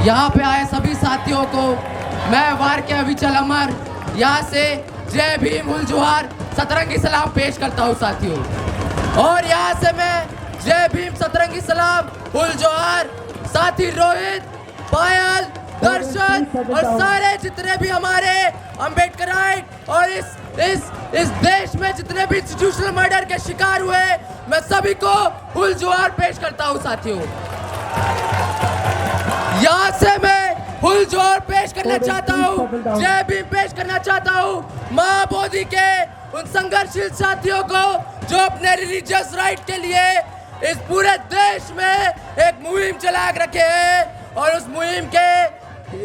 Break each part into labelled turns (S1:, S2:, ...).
S1: यहाँ पे आए सभी साथियों को मैं वार के अविचल अमर यहाँ से जय भीम हुल जोहार सतरंगी सलाम पेश करता हूँ साथियों। और यहाँ से मैं जय भीम सतरंगी सलाम हुल जोहार साथी रोहित, पायल, दर्शन और सारे जितने भी हमारे अम्बेडकराइट और इस देश में जितने भी इंस्टीट्यूशनल मर्डर के शिकार हुए, मैं सभी को हुल जोहार पेश करता हूँ साथियों। यहाँ से मैं हुल जोहार पेश करना चाहता हूँ, जय भीम पेश करना चाहता हूँ महाबोधि के उन संघर्षशील साथियों को जो अपने रिलीजियस राइट के लिए इस पूरे देश में एक मुहिम चला रखे हैं और उस मुहिम के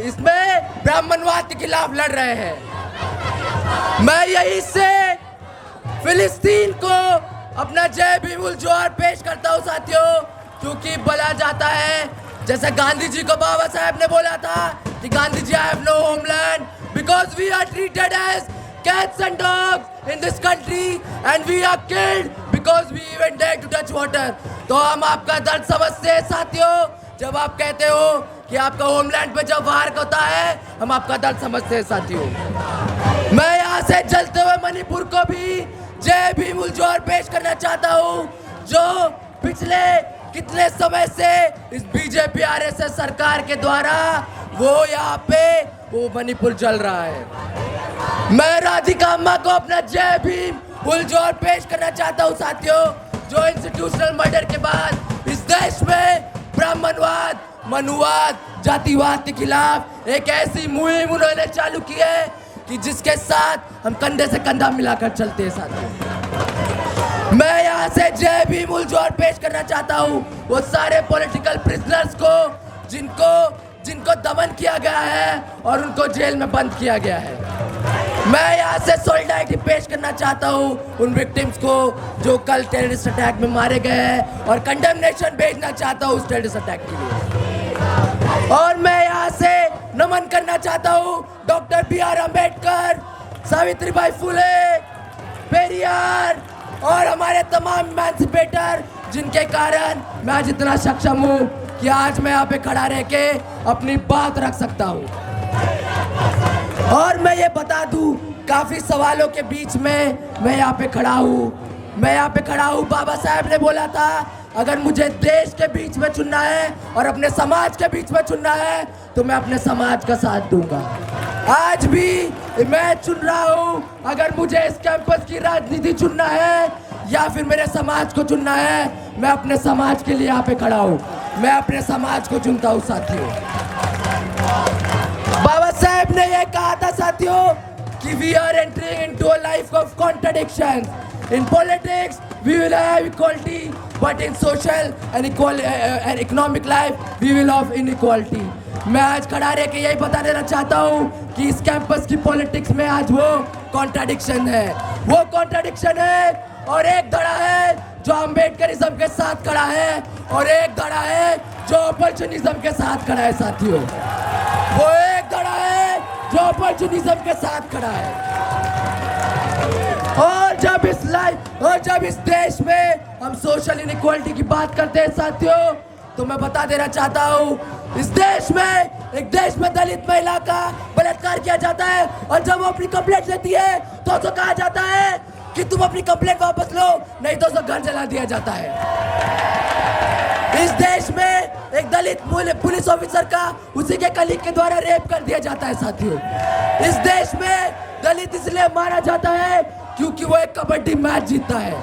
S1: इसमें ब्राह्मणवाद के खिलाफ लड़ रहे हैं। मैं यही से फिलिस्तीन को अपना जय भीम हुल जोहार पेश करता हूँ साथियों, क्योंकि बोला जाता है जैसे गांधी जी को बाबा साहब ने बोला था कि Gandhi ji I have no homeland because we are treated as cats and dogs in this country and we are killed because we even dare to touch water। तो हम आपका दर्द समझते हैं साथियों, जब आप कहते हो कि आपका होमलैंड पे जब वार होता है, हम आपका दर्द समझते हैं साथियों। मैं यहाँ से जलते हुए मणिपुर को भी जय भीम हुल जोहार पेश करना चाहता हूँ, जो पिछले कितने समय से इस बीजेपी आरएसएस सरकार के द्वारा वो यहाँ पे वो मणिपुर जल रहा है। मैं राधिका अम्मा को अपना जय भीम हुल जोहार पेश करना चाहता हूँ साथियों, जो इंस्टीट्यूशनल मर्डर के बाद इस देश में ब्राह्मणवाद, मनुवाद, जातिवाद के खिलाफ एक ऐसी मुहिम उन्होंने चालू की है कि जिसके साथ हम कंधे से कंधा मिलाकर चलते हैं साथियों। मैं यहाँ से जय भीम हुल जोहार पेश करना चाहता हूँ वो सारे पॉलिटिकल प्रिजनर्स को जिनको दमन किया गया है और उनको जेल में बंद किया गया है। मैं यहाँ से सॉलिडारिटी पेश करना चाहता हूँ उन विक्टिम्स को जो कल टेररिस्ट अटैक में मारे गए हैं और कंडेमनेशन भेजना चाहता हूँ उस टेररिस्ट अटैक के लिए। और मैं यहाँ से नमन करना चाहता हूँ डॉक्टर बी.आर. अम्बेडकर, सावित्रीबाई फुले, पेरियार और हमारे तमाम इमेंसिपेटर, जिनके कारण मैं आज इतना सक्षम हूँ कि आज मैं यहाँ पे खड़ा रह के अपनी बात रख सकता हूँ। और मैं ये बता दूं, काफी सवालों के बीच में मैं यहाँ पे खड़ा हूँ। बाबा साहब ने बोला था अगर मुझे देश के बीच में चुनना है और अपने समाज के बीच में चुनना है तो मैं अपने समाज का साथ दूंगा। आज भी मैं चुन रहा हूँ, अगर मुझे इस कैंपस की राजनीति चुनना है या फिर मेरे समाज को चुनना है, मैं अपने समाज के लिए यहाँ पे खड़ा हूँ। मैं अपने समाज को चुनता हूँ साथियों। बाबा साहब ने ये कहा था साथियों कि we are entering into a life of contradictions. In politics we will have equality, but in social and economic life we will have inequality। मैं आज खड़ा रह के यही बता देना चाहता हूँ कि इस कैंपस की पॉलिटिक्स में आज वो कॉन्ट्राडिक्शन है, और एक धड़ा है जो अम्बेडकरिज्म के साथ खड़ा है और एक धड़ा है जो अपॉर्चुनिज्म के साथ खड़ा है साथियों। वो एक धड़ा है जो अपॉर्चुनिज्म के साथ खड़ा है। और जब इस देश में हम सोशल इनइक्वालिटी की बात करते हैं साथियों, तो मैं बता देना चाहता हूँ इस देश में दलित महिला का बलात्कार किया जाता है और जब वो अपनी कंप्लेंट लेती है तो उसको कहा जाता है कि तुम अपनी कंप्लेंट वापस लो, नहीं तो उसको घर जला दिया जाता है। इस देश में एक दलित पुलिस ऑफिसर का उसी के कलीग के द्वारा रेप कर दिया जाता है साथियों। इस देश में दलित इसलिए मारा जाता है क्योंकि वो एक कबड्डी मैच जीतता है,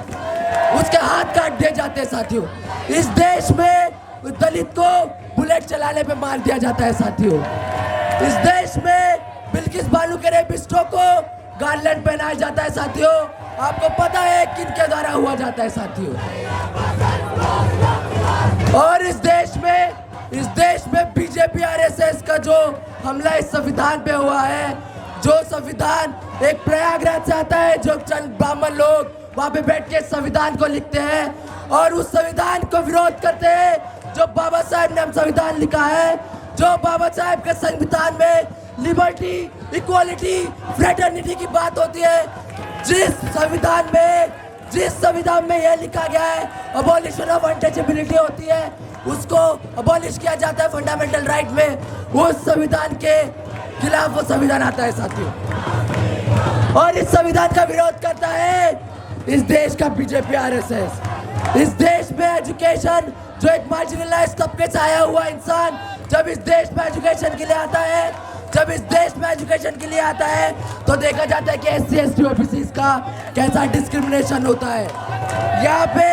S1: उसके हाथ काट दिए जाते हैं साथियों। इस देश में दलित को बुलेट चलाने पे मार दिया जाता है साथियों। इस देश में बिल्किस बानो के रेपिस्टों को गार्लैंड पहनाया जाता है साथियों। आपको पता है किनके द्वारा हुआ जाता है साथियों। और इस देश में बीजेपी आरएसएस का जो हमला इस संविधान पे हुआ है, जो संविधान एक प्रयागराज से आता है, जो चंद ब्राह्मण लोग वहाँ पे बैठ के संविधान को लिखते हैं और उस संविधान को विरोध करते हैं जो बाबा साहब ने हम संविधान लिखा है, जो बाबा साहब के संविधान में लिबर्टी, इक्वालिटी, फ्रेटर्निटी की बात होती है। जिस संविधान में यह लिखा गया है अबॉलिशन ऑफ अनटचेबिलिटी होती है, उसको अबॉलिश किया जाता है फंडामेंटल राइट में, उस संविधान के खिलाफ वो संविधान आता है साथियों। और इस संविधान का विरोध करता है इस देश का बीजेपी आरएसएस। इस देश में एजुकेशन, जो एक मार्जिनलाइज्ड तबके से आया हुआ इंसान जब इस देश में एजुकेशन के लिए आता है, जब इस देश में एजुकेशन के लिए आता है तो देखा जाता है कि SC ST OBCs का कैसा डिस्क्रिमिनेशन होता है। यहाँ पे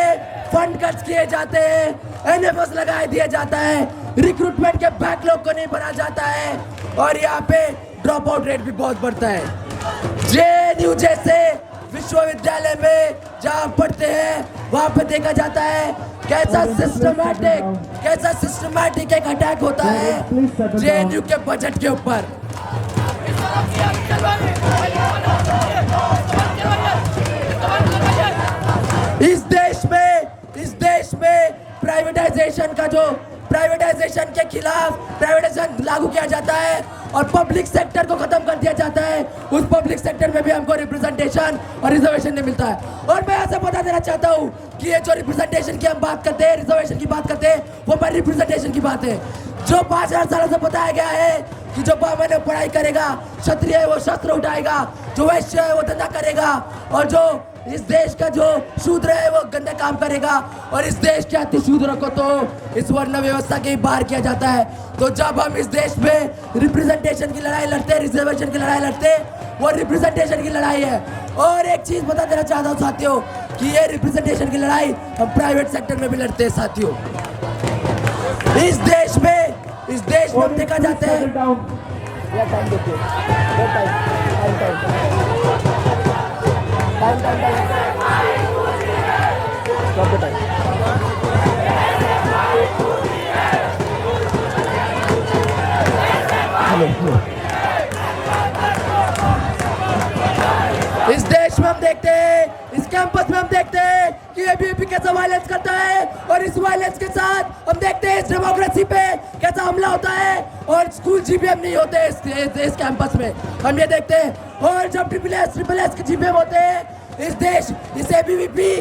S1: फंड खर्च किए जाते हैं, NFS लगा दिया जाता है, रिक्रूटमेंट के बैकलॉग को नहीं भरा जाता है और यहाँ पे ड्रॉप आउट रेट भी बहुत बढ़ता है। JNU जैसे विश्वविद्यालय में जहाँ पढ़ते हैं वहाँ पे देखा जाता है कैसा सिस्टमैटिक एक अटैक होता है JNU के बजट के ऊपर। इस देश में प्राइवेटाइजेशन के खिलाफ प्राइवेटाइजेशन लागू किया जाता है और पब्लिक सेक्टर को खत्म कर दिया जाता है। उस पब्लिक सेक्टर में भी हमको रिप्रेजेंटेशन और रिजर्वेशन नहीं मिलता है। और मैं ऐसा बता देना चाहता हूँ कि ये जो रिप्रेजेंटेशन की हम बात करते हैं, रिजर्वेशन की बात करते हैं, वो पर रिप्रेजेंटेशन की बात है। जो 5000 सालों से बताया गया है कि जो ब्राह्मण पढ़ाई करेगा, क्षत्रिय है वो शस्त्र उठाएगा, जो वैश्य है वो धंधा करेगा और जो इस देश का जो शूद्र है वो गंदे काम करेगा और इस देश के अति शूद्र को तो इस वर्ण व्यवस्था के बाहर किया जाता है। तो जब हम इस देश में रिप्रेजेंटेशन की लड़ाई लड़ते हैं, रिजर्वेशन की लड़ाई लड़ते हैं, वो रिप्रेजेंटेशन की लड़ाई है। और एक चीज बता देना चाहता हूँ साथियों कि ये रिप्रेजेंटेशन की लड़ाई हम प्राइवेट सेक्टर में भी लड़ते हैं साथियों। इस देश में देखा जाता है इस देश में हम देखते हैं, इस कैंपस में हम देखते हैं कि एबीवीपी कैसा वायलेंस करता है और इस वायलेंस के साथ हम देखते हैं इस डेमोक्रेसी पे कैसा हमला होता है और स्कूल GBM नहीं होते इस कैंपस में हम ये देखते हैं। और जब ट्रिपल एस के GBM होते हैं इस एबीवीपी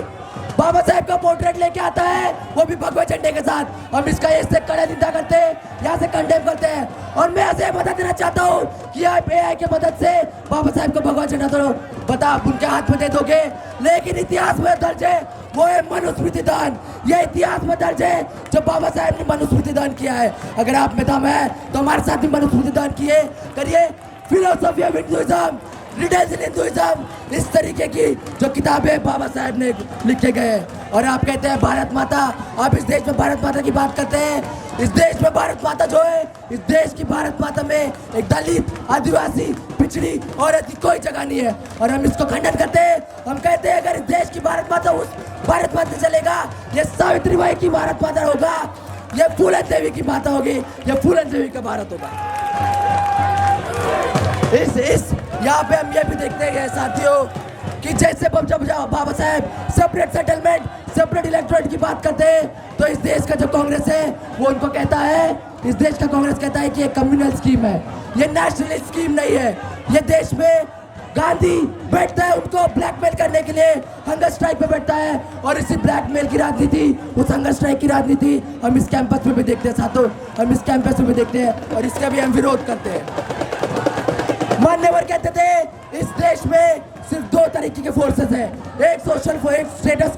S1: बाबा साहेब का पोर्ट्रेट लेके आता है, वो भी भगवा झंडे के साथ। हम इसका इससे कड़ा निंदा करते हैं, यहाँ से कंडेम करते हैं। और मैं ऐसे बता देना चाहता हूँ कि आप AI के मदद से बाबा साहेब को भगवा झंडा तो बता आप उनके हाथ में दे दोगे, लेकिन इतिहास में दर्ज है वो है मनुस्मृति दान। ये इतिहास में दर्ज है जो बाबा साहेब ने मनुस्मृति दान किया है। अगर आप में दम है तो हमारे साथ भी मनुस्मृति दान करिए। Philosophy of Hinduism, riddles in Hinduism, इस तरीके की जो किताबें बाबा साहेब ने लिखे गए हैं। और आप कहते हैं भारत माता, आप इस देश में भारत माता की बात करते हैं। इस देश में भारत माता जो है, इस देश की भारत माता में एक दलित, आदिवासी, पिछड़ी औरत की कोई जगह नहीं है और हम इसको खंडन करते हैं। हम कहते हैं अगर इस देश की भारत माता उस भारत माता चलेगा, ये सावित्रीबाई की भारत माता होगा, ये फूलन देवी की माता होगी, ये फूलन देवी का भारत होगा। इस यहाँ पे हम ये भी देखते हैं साथियों कि जैसे जब Baba Saheb separate settlement, separate electorate की बात करते हैं तो इस देश का जो कांग्रेस है वो उनको कहता है, इस देश का कांग्रेस कहता है कि ये कम्युनल स्कीम है, ये नेशनल स्कीम नहीं है। ये देश में गांधी बैठता है उनको ब्लैकमेल करने के लिए, हंगर स्ट्राइक पे बैठता है और इसी ब्लैकमेल की राजनीति, उस हंगर स्ट्राइक की राजनीति हम इस कैंपस में भी देखते हैं साथियों, हम इस कैंपस में भी देखते हैं और इसका भी हम विरोध करते हैं। मान्यवर कहते थे इस देश में सिर्फ दो तरीके के फोर्सेस हैं, एक स्टेटस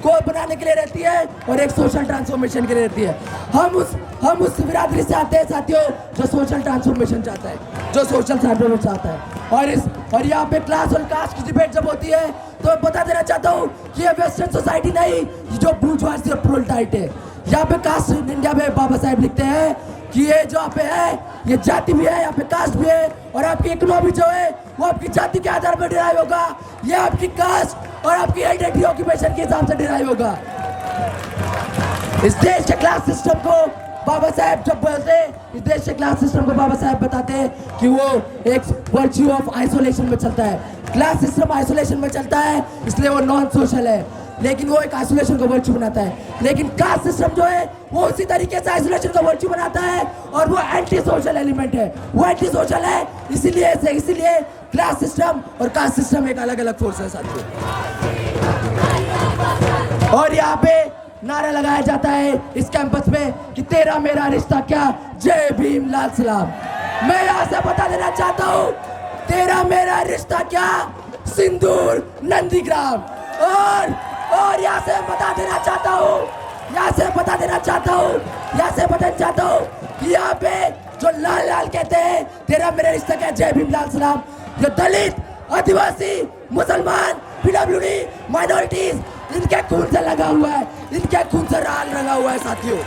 S1: को बनाने के लिए रहती है और एक सोशल ट्रांसफॉर्मेशन के लिए रहती है। हम उस बिरादरी से आते हैं साथियों जो सोशल ट्रांसफॉर्मेशन चाहता है, जो सोशल ट्रांसफॉर्मेशन चाहता है। और यहाँ पे क्लास और कास्ट की डिबेट जब होती है तो मैं बता देना चाहता हूँ कि ये वेस्टर्न सोसाइटी नहीं, जो बूर्जुआसी और प्रोलेटारिएट है। यहाँ पे कास्ट इंडिया में बाबा साहेब लिखते हैं कि ये जो यहाँ पे है ये जाति भी है, यहाँ पे कास्ट भी है और आपकी इकोनॉमी जो है वो आपकी जाति के आधार पर डिराइव होगा, ये आपकी कास्ट और आपकी आइडेंटिटी ऑक्यूपेशन के हिसाब से डिराइव होगा। इस देश के क्लास सिस्टम को बाबा साहेब जब बोलते हैं, इस देश के क्लास सिस्टम को बाबा साहेब बताते हैं कि वो एक वर्च्यू ऑफ आइसोलेशन में चलता है। क्लास सिस्टम आइसोलेशन में चलता है इसलिए वो नॉन सोशल है, लेकिन वो एक आइसोलेशन को वर्च्यू बनाता है। लेकिन कास्ट सिस्टम जो है वो उसी तरीके से आइसोलेशन को वर्च्यू बनाता है और वो एंटी सोशल एलिमेंट है, वो एंटी सोशल है। इसीलिए क्लास सिस्टम और कास्ट सिस्टम एक अलग अलग फोर्स है साथियों। और यहाँ पे नारा लगाया जाता है इस कैंपस में कि तेरा मेरा रिश्ता क्या, जय भीम लाल सलाम। मैं यहाँ से बता देना चाहता हूँ, तेरा मेरा रिश्ता क्या, सिंदूर नंदीग्राम। और यहाँ से बता देना चाहता हूँ, यहाँ से बताना चाहता हूँ कि यहाँ पे जो लाल लाल कहते हैं तेरा मेरा रिश्ता क्या, जय भीम लाल सलाम, ये दलित, आदिवासी, मुसलमान, पीडब्ल्यूडी, माइनॉरिटीज, इनके खून से लगा हुआ है, इनके खून से राल रंगा हुआ है साथियों।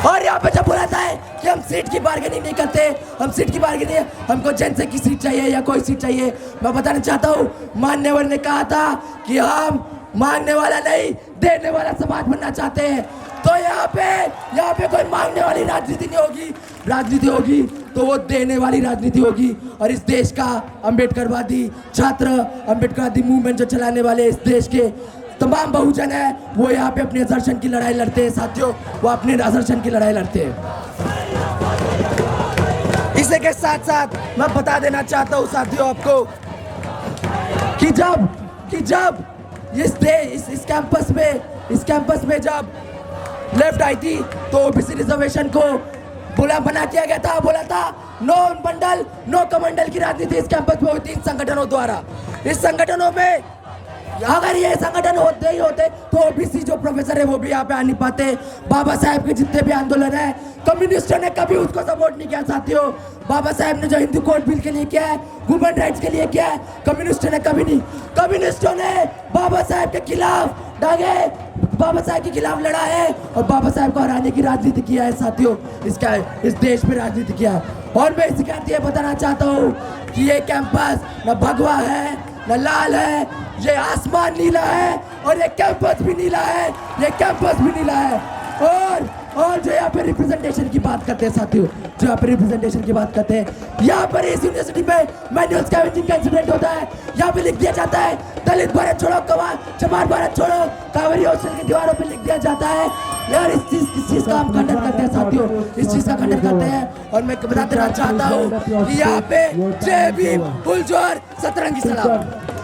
S1: और यहाँ पे जब बोला जाता है कि हम सीट की बार्गेनिंग नहीं करते, हम सीट की बार्गेनिंग, हमको जनता की सीट चाहिए या कोई सीट चाहिए, मैं बताना चाहता हूँ, मान्यवर ने कहा था कि हम मांगने वाला नहीं, देने वाला समाज बनना चाहते हैं। तो यहाँ पे कोई मांगने वाली राजनीति नहीं होगी, राजनीति होगी तो वो देने वाली राजनीति होगी। और इस देश का अम्बेडकरवादी छात्र, अम्बेडकरवादी मूवमेंट जो चलाने वाले इस देश के तमाम बहुजन है, वो यहाँ पे अपने असर्शन की लड़ाई लड़ते हैं साथियों, वो अपने असर्शन की लड़ाई लड़ते हैं। इसी के साथ साथ मैं बता देना चाहता हूँ साथियों आपको कि जब इस कैंपस में जब लेफ्ट आई थी तो ओबीसी रिजर्वेशन को बना किया गया था, बोला था नो मंडल नो कमंडल की राजनीति इस कैंपस में हुई थी इन संगठनों द्वारा। इस संगठनों में अगर ये संगठन होते ही होते तो ओबीसी जो प्रोफेसर है वो भी यहाँ पे आ नहीं पाते। बाबा साहेब के जितने भी आंदोलन है, कम्युनिस्टों ने कभी उसको सपोर्ट नहीं किया साथियों। बाबा साहेब ने जो हिंदू कोड बिल के लिए किया है, ह्यूमन राइट्स के लिए किया है, कम्युनिस्टों ने कभी नहीं। कम्युनिस्टों ने बाबा साहेब के खिलाफ डागे, बाबा साहेब के खिलाफ लड़ा है और बाबा साहेब को हराने की राजनीति किया है साथियों, इस देश में राजनीति किया है। और मैं इस ये बताना चाहता हूँ कि ये कैंपस न भगवा है न लाल है, ये आसमान नीला है और ये कैंपस भी नीला है, ये कैंपस भी नीला है। और जो यहाँ पे रिप्रेजेंटेशन की बात करते हैं साथियों, जो यहाँ पे रिप्रेजेंटेशन की बात करते हैं, यहाँ पर इस यूनिवर्सिटी में मैनुअल स्कैवेंजिंग का इंसिडेंट होता है। यहाँ पे लिख दिया जाता है दलित भारत छोड़ो, चमार भारत छोड़ो, कावेरी हॉस्टल की दीवारों पे लिख दिया जाता है। यार इस चीज का हम खंडन करते हैं साथियों, इस चीज का खंडन करते हैं। और मैं बता देना चाहता हूँ कि यहाँ पे जय भीम, फुल जोर, सतरंगी सलाम।